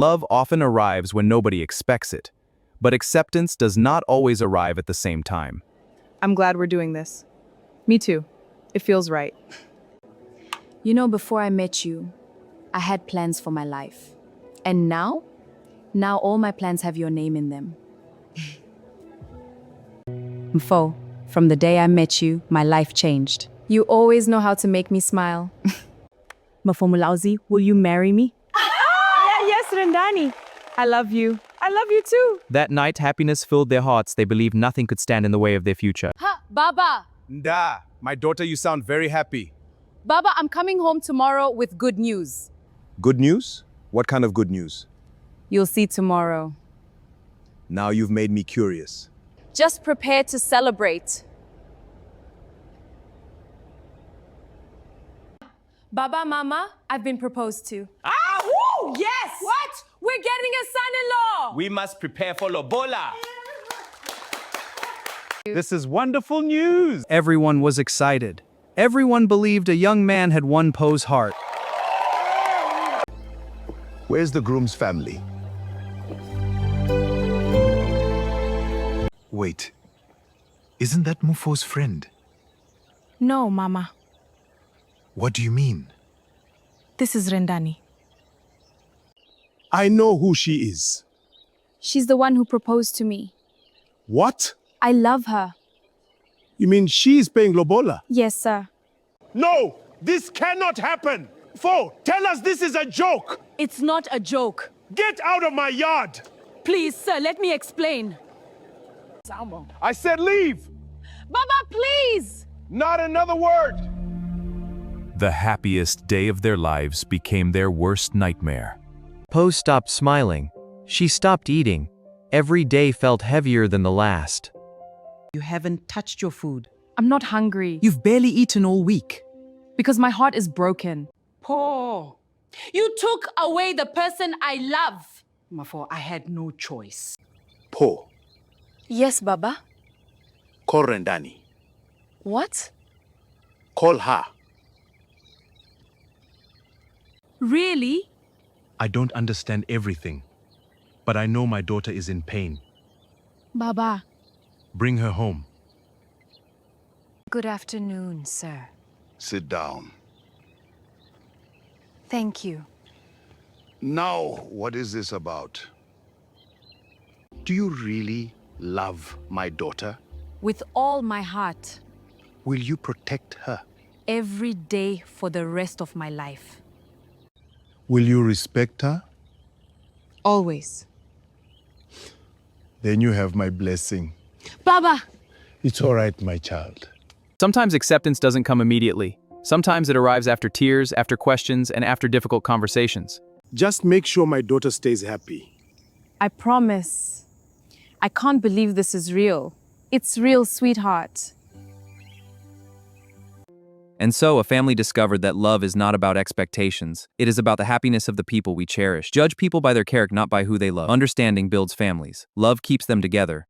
Love often arrives when nobody expects it, but acceptance does not always arrive at the same time. I'm glad we're doing this. Me too. It feels right. You know, before I met you, I had plans for my life. And now all my plans have your name in them. Mpho, from the day I met you, my life changed. You always know how to make me smile. Mpho Mulaudzi, will you marry me? Yes, Rendani. I love you. I love you too. That night, happiness filled their hearts. They believed nothing could stand in the way of their future. Ha, Baba! Nda, my daughter, you sound very happy. Baba, I'm coming home tomorrow with good news. Good news? What kind of good news? You'll see tomorrow. Now you've made me curious. Just prepare to celebrate. Baba, Mama, I've been proposed to. Ah, woo! Yes! What? We're getting a son-in-law! We must prepare for Lobola. This is wonderful news. Everyone was excited. Everyone believed a young man had won Mpho's heart. Where's the groom's family? Wait, isn't that Mpho's friend? No, Mama. What do you mean? This is Rendani. I know who she is. She's the one who proposed to me. What? I love her. You mean she's paying Lobola? Yes, sir. No! This cannot happen! Mpho, tell us this is a joke! It's not a joke. Get out of my yard! Please, sir, let me explain. I said leave! Baba, please! Not another word! The happiest day of their lives became their worst nightmare. Mpho stopped smiling. She stopped eating. Every day felt heavier than the last. You haven't touched your food. I'm not hungry. You've barely eaten all week. Because my heart is broken. Mpho, you took away the person I love. Mpho, I had no choice. Mpho, Yes, Baba. call Rendani. What? Call her. Really? I don't understand everything, but I know my daughter is in pain. Baba. Bring her home. Good afternoon, sir. Sit down. Thank you. Now, what is this about? Do you really love my daughter? With all my heart, Will you protect her? every day for the rest of my life. Will you respect her? Always. Then you have my blessing. Baba! It's all right, my child. Sometimes acceptance doesn't come immediately. Sometimes it arrives after tears, after questions, and after difficult conversations. Just make sure my daughter stays happy. I promise. I can't believe this is real. It's real, sweetheart. And so, a family discovered that love is not about expectations. It is about the happiness of the people we cherish. Judge people by their character, not by who they love. Understanding builds families. Love keeps them together.